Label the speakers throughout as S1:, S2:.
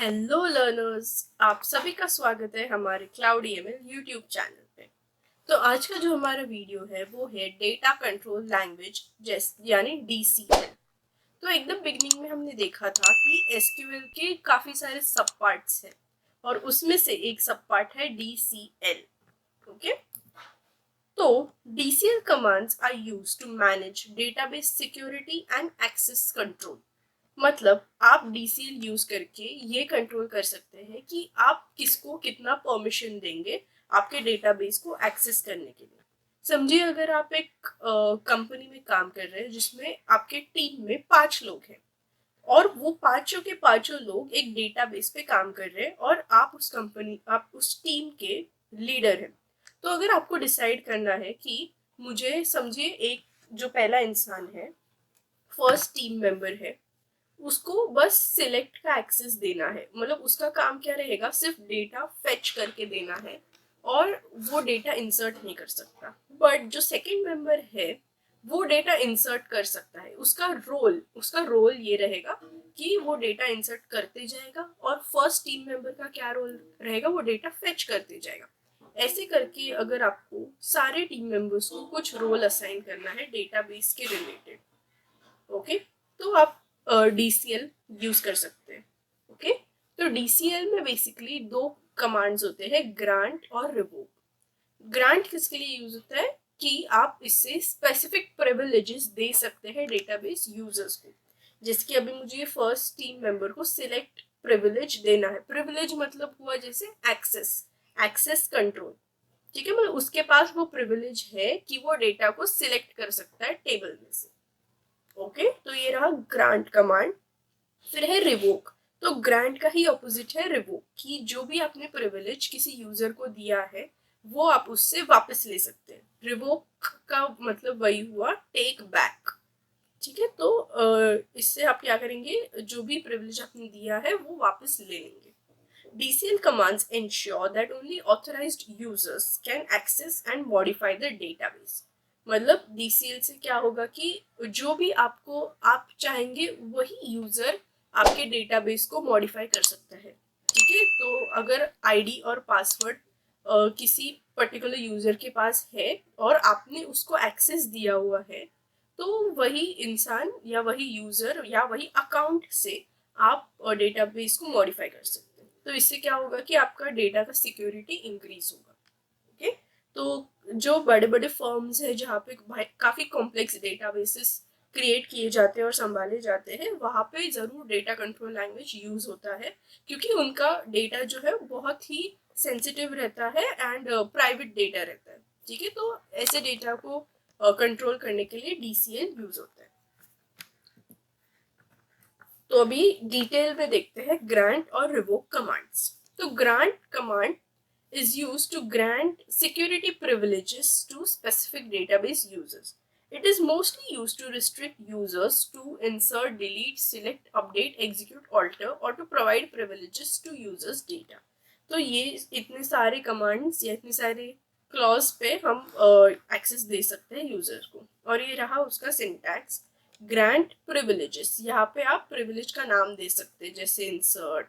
S1: Hello learners, आप सभी का स्वागत है हमारे क्लाउडी एमएल यूट्यूब चैनल पे। तो आज का जो हमारा वीडियो है वो है डेटा कंट्रोल लैंग्वेज जैसे यानी डीसीएल। तो एकदम बिगनिंग में हमने देखा था कि एसक्यूएल के काफी सारे सब पार्ट्स हैं और उसमें से एक सब पार्ट है डीसीएल। ओके, तो DCL commands are used to manage database security and access control. मतलब आप डीसीएल यूज करके ये कंट्रोल कर सकते हैं कि आप किसको कितना परमिशन देंगे आपके डेटाबेस को एक्सेस करने के लिए। समझिए, अगर आप एक कंपनी में काम कर रहे हैं जिसमें आपके टीम में 5 लोग हैं और वो पांचों के पांचों लोग एक डेटाबेस पे काम कर रहे हैं और आप उस टीम के लीडर हैं। तो अगर आपको डिसाइड करना है कि मुझे, समझिए, एक जो पहला इंसान है, फर्स्ट टीम मेंबर है, उसको बस सिलेक्ट का एक्सेस देना है। मतलब उसका काम क्या रहेगा, सिर्फ डेटा फेच करके देना है और वो डेटा इंसर्ट नहीं कर सकता। बट जो सेकंड मेंबर है वो डेटा इंसर्ट कर सकता है। उसका रोल ये रहेगा कि वो डेटा इंसर्ट करते जाएगा और फर्स्ट टीम मेंबर का क्या रोल रहेगा, वो डेटा फेच करते जाएगा। ऐसे करके अगर आपको सारे टीम मेंबर्स को कुछ रोल असाइन करना है डेटाबेस के रिलेटेड, ओके, तो आप डीसीएल यूज कर सकते हैं। ओके, तो डीसीएल में बेसिकली 2 कमांड्स होते हैं, ग्रांट और रिवोक। ग्रांट किसके लिए यूज होता है कि आप इससे स्पेसिफिक प्रिविलेजेस दे सकते हैं डेटाबेस यूजर्स को। जैसे कि अभी मुझे फर्स्ट टीम मेंबर को सिलेक्ट प्रिविलेज देना है। प्रिविलेज मतलब हुआ जैसे एक्सेस, एक्सेस कंट्रोल। ठीक है, मतलब उसके पास वो प्रिविलेज है कि वो डेटा को सिलेक्ट कर सकता है टेबल में से। ओके, तो ये रहा ग्रांट कमांड। फिर है रिवोक। तो ग्रांट का ही ऑपोजिट है रिवोक, कि जो भी आपने प्रिविलेज किसी यूजर को दिया है वो आप उससे वापस ले सकते हैं। रिवोक का मतलब वही हुआ टेक बैक। ठीक है, तो इससे आप क्या करेंगे, जो भी प्रिविलेज आपने दिया है वो वापस ले लेंगे। DCL commands ensure that only authorized users can access and modify the database। मतलब DCL से क्या होगा कि जो भी आप चाहेंगे वही यूजर आपके डेटाबेस को मॉडिफाई कर सकता है। ठीक है, तो अगर आईडी और पासवर्ड किसी पर्टिकुलर यूजर के पास है और आपने उसको एक्सेस दिया हुआ है, तो वही इंसान या वही यूजर या वही अकाउंट से आप डेटाबेस को मॉडिफाई कर सकते हैं। तो इससे क्या होगा कि आपका डेटा का सिक्योरिटी इंक्रीज होगा। ओके, तो जो बड़े बड़े फर्म्स है जहाँ पे काफी कॉम्प्लेक्स डेटाबेसेस क्रिएट किए जाते हैं और संभाले जाते हैं, वहाँ पे जरूर डेटा कंट्रोल लैंग्वेज यूज होता है, क्योंकि उनका डेटा जो है बहुत ही सेंसिटिव रहता है एंड प्राइवेट डेटा रहता है। ठीक है, तो ऐसे डेटा को कंट्रोल करने के लिए डीसीएल यूज होता है। तो अभी डिटेल में देखते हैं ग्रांट और रिवोक कमांड्स। तो grant command is used to grant security privileges to specific database users. It is mostly used to restrict users to insert, delete, select, update, execute, alter or to provide privileges to users data. तो ये इतने सारे commands या इतने सारे clause पे हम access दे सकते हैं यूजर को। और ये रहा उसका सिंटैक्स, ग्रांट प्रिविलेजेस। यहाँ पे आप प्रिविलेज का नाम दे सकते हैं, जैसे इंसर्ट,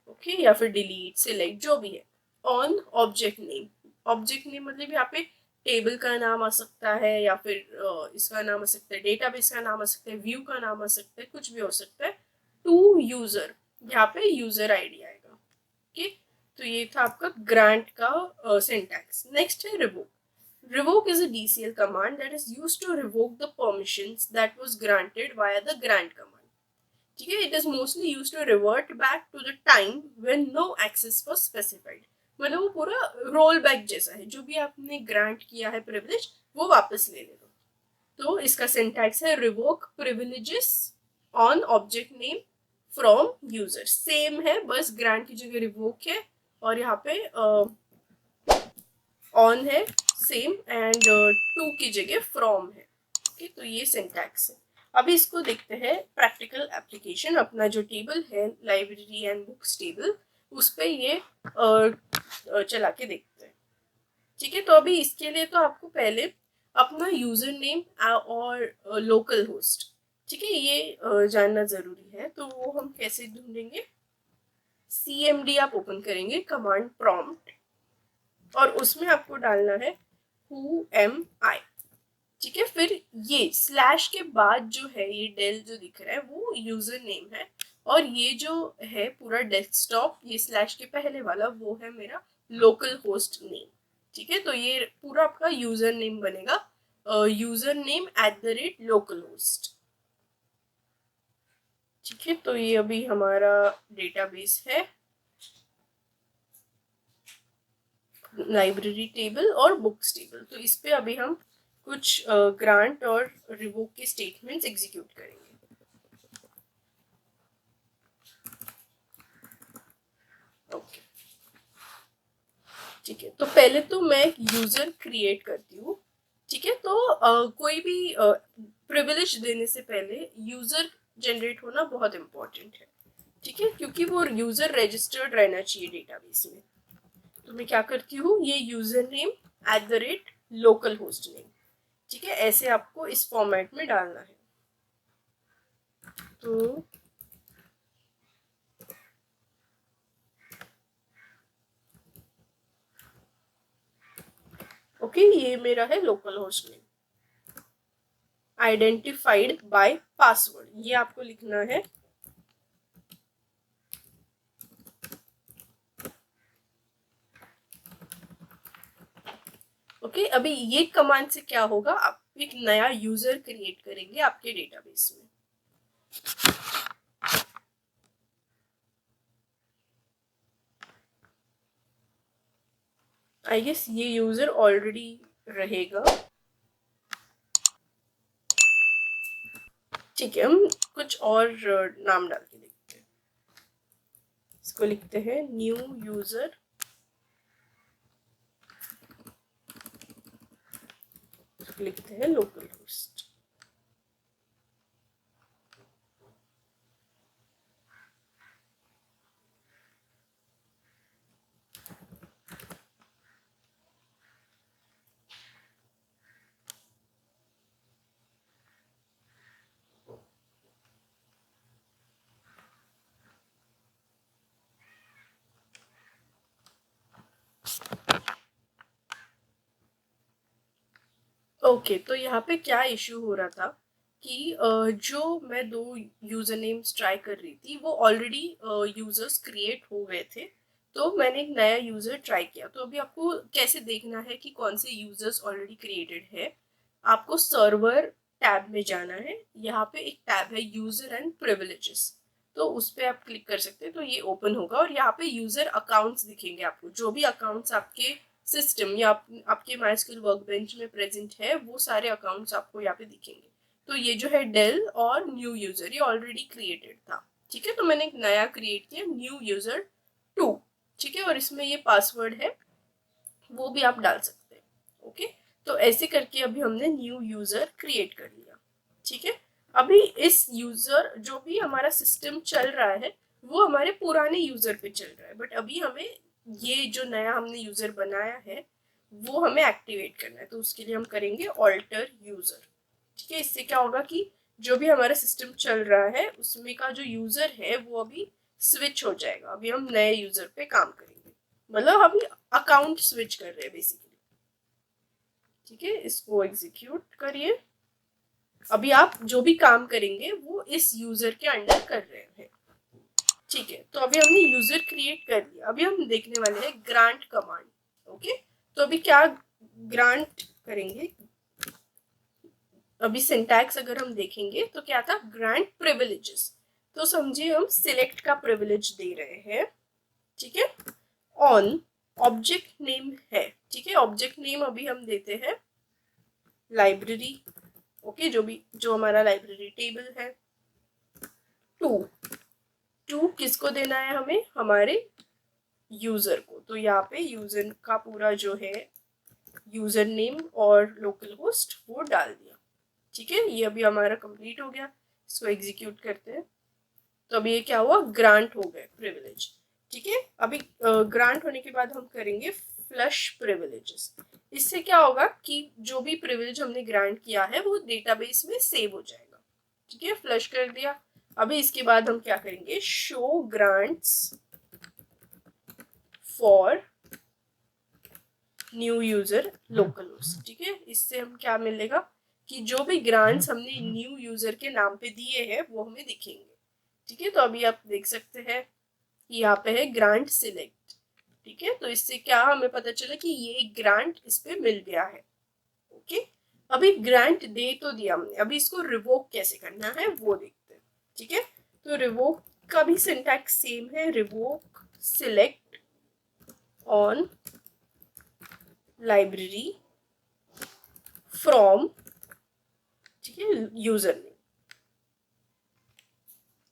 S1: ओके, या फिर डिलीट, सिलेक्ट, जो भी है। On object name, object name मतलब यहाँ पे टेबल का नाम आ सकता है या फिर इसका नाम आ सकता है, डेटाबेस का नाम आ सकता है, व्यू का नाम आ सकता है, कुछ भी हो सकता है। टू यूजर, यहाँ पे यूजर आईडी आएगा। ओके, तो ये था आपका ग्रांट का सिंटैक्स। नेक्स्ट है revoke. Revoke is a DCL command that is used to revoke the permissions that was granted via the grant command. ठीक है, it is mostly use to revert back to the time when no access was specified. मतलब वो पूरा roll back जैसा है, जो भी आपने ग्रांट किया है प्रिविलेज वो वापस ले लो। तो इसका सिंटैक्स है revoke privileges on object name from user. Same है, बस ग्रांट की जगह रिवोक है और यहाँ पे ऑन है सेम एंड टू की जगह फ्रॉम है। ओके, तो ये सिंटैक्स है। अभी इसको देखते हैं प्रैक्टिकल एप्लीकेशन। अपना जो टेबल है लाइब्रेरी एंड बुक्स टेबल, उस पे ये चला के देखते हैं। ठीक है, तो अभी इसके लिए तो आपको पहले अपना यूजर नेम और लोकल होस्ट, ठीक है, ये जानना जरूरी है। तो वो हम कैसे ढूंढेंगे, CMD आप ओपन करेंगे, कमांड प्रॉम्प्ट, और उसमें आपको डालना है who am I। ठीक है, फिर ये स्लैश के बाद जो है ये डेल जो दिख रहा है वो यूजर नेम है, और ये जो है पूरा डेस्कटॉप ये स्लैश के पहले वाला वो है मेरा लोकल होस्ट नेम। ठीक है, तो ये पूरा आपका यूजर नेम बनेगा, यूजर नेम @लोकल होस्ट। ठीक है, तो ये अभी हमारा डेटाबेस है, लाइब्रेरी टेबल और बुक्स टेबल। तो इस पे अभी हम कुछ ग्रांट और रिवोक के स्टेटमेंट्स एग्जीक्यूट करेंगे। ओके, ठीक है, तो पहले तो मैं एक यूजर क्रिएट करती हूँ। ठीक है, तो कोई भी प्रिविलेज देने से पहले यूजर जनरेट होना बहुत इम्पोर्टेंट है। ठीक है, क्योंकि वो यूजर रजिस्टर्ड रहना चाहिए डेटाबेस में। तो मैं क्या करती हूँ, ये user name @local host name. ठीक है, ऐसे आपको इस फॉर्मेट में डालना है। तो ओके, ये मेरा है local host name, identified by password, ये आपको लिखना है। ओके, अभी ये कमांड से क्या होगा, आप एक नया यूजर क्रिएट करेंगे आपके डेटाबेस में। आई गेस ये यूजर ऑलरेडी रहेगा। ठीक है, हम कुछ और नाम डाल के देखते हैं। इसको लिखते हैं न्यू यूजर, लिखते हैं लोकल होस्ट। ओके, तो यहाँ पे क्या इश्यू हो रहा था कि जो मैं दो यूजर नेम्स ट्राई कर रही थी वो ऑलरेडी यूजर्स क्रिएट हो गए थे, तो मैंने एक नया यूजर ट्राई किया। तो अभी आपको कैसे देखना है कि कौन से यूजर्स ऑलरेडी क्रिएटेड है, आपको सर्वर टैब में जाना है। यहाँ पे एक टैब है यूजर एंड प्रिविलेजेस, तो उस पर आप क्लिक कर सकते हैं, तो ये ओपन होगा और यहाँ पे यूजर अकाउंट्स दिखेंगे आपको। जो भी अकाउंट्स आपके सिस्टम या आपके माइस्क्यूल वर्कबेंच में प्रेजेंट है वो सारे अकाउंट्स आपको यहाँ पे दिखेंगे। तो ये जो है डेल और न्यू यूजर ये ऑलरेडी क्रिएटेड था। ठीक है, तो मैंने एक नया क्रिएट किया न्यू यूजर 2। ठीक है, और इसमें ये पासवर्ड है वो भी आप डाल सकते हैं। ओके, तो ऐसे करके अभी हमने न्यू यूजर क्रिएट कर लिया। ठीक है, अभी इस यूजर जो भी हमारा सिस्टम चल रहा है वो हमारे पुराने यूजर पे चल रहा है, बट अभी हमें ये जो नया हमने यूजर बनाया है वो हमें एक्टिवेट करना है। तो उसके लिए हम करेंगे ऑल्टर यूजर। ठीक है, इससे क्या होगा कि जो भी हमारा सिस्टम चल रहा है उसमें का जो यूजर है वो अभी स्विच हो जाएगा। अभी हम नए यूजर पे काम करेंगे, मतलब हम अकाउंट स्विच कर रहे हैं बेसिकली। ठीक है, इसको एग्जीक्यूट करिए। अभी आप जो भी काम करेंगे वो इस यूजर के अंडर कर रहे हैं। ठीक है, तो अभी हमने यूजर क्रिएट कर लिया। अभी हम देखने वाले हैं ग्रांट कमांड। ओके, तो अभी क्या ग्रांट करेंगे, अभी सिंटैक्स अगर हम देखेंगे तो क्या था, ग्रांट प्रिविलेजेस। तो समझिए हम सिलेक्ट का प्रिविलेज दे रहे हैं। ठीक है, ऑन ऑब्जेक्ट नेम है। ठीक है, ऑब्जेक्ट नेम अभी हम देते हैं लाइब्रेरी। ओके, जो हमारा लाइब्रेरी टेबल है। टू किसको देना है हमें, हमारे यूजर को। तो यहाँ पे यूजर का पूरा जो है यूजर नेम और लोकल होस्ट वो डाल दिया। ठीक है, ये अभी हमारा कंप्लीट हो गया। इसको एग्जीक्यूट करते हैं। तो अभी ये क्या हुआ, ग्रांट हो गए प्रिविलेज। ठीक है, अभी ग्रांट होने के बाद हम करेंगे फ्लश प्रिविलेजेस। इससे क्या होगा कि जो भी प्रिविलेज हमने ग्रांट किया है वो डेटाबेस में सेव हो जाएगा। ठीक है, फ्लश कर दिया। अभी इसके बाद हम क्या करेंगे, show grants for new user local host. ठीक है, इससे हम क्या मिलेगा कि जो भी ग्रांट्स हमने न्यू यूजर के नाम पे दिए हैं वो हमें दिखेंगे। ठीक है, तो अभी आप देख सकते हैं यहाँ पे है ग्रांट सिलेक्ट। ठीक है, तो इससे क्या हमें पता चला कि ये ग्रांट इस पे मिल गया है। ओके, अभी ग्रांट दे तो दिया हमने, अभी इसको रिवोक कैसे करना है वो देखते हैं। ठीक है, तो रिवोक का भी सिंटैक्स सेम है, revoke select on library from, ठीक है, यूजर ने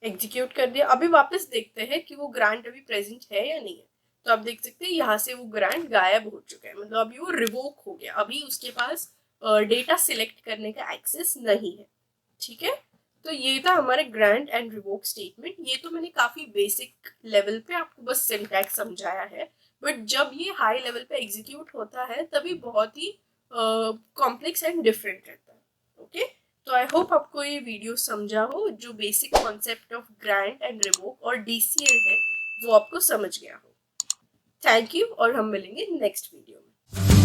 S1: एग्जीक्यूट कर दिया। अभी वापस देखते हैं कि वो ग्रांट अभी प्रेजेंट है या नहीं है। तो आप देख सकते हैं यहाँ से वो ग्रांट गायब हो चुका है, मतलब अभी वो रिवोक हो गया, अभी उसके पास डेटा सिलेक्ट करने का एक्सेस नहीं है। ठीक है, तो ये था हमारे ग्रांट एंड रिवोक स्टेटमेंट। ये तो मैंने काफी बेसिक लेवल पे आपको बस सिंटैक्स समझाया है, बट जब ये हाई लेवल पे एग्जीक्यूट होता है तभी बहुत ही कॉम्प्लेक्स एंड डिफरेंट रहता है। ओके, तो आई होप आपको ये वीडियो समझा हो, जो basic concept of grant and revoke और डीसीएल है वो आपको समझ गया हो। थैंक यू, और हम मिलेंगे नेक्स्ट वीडियो में।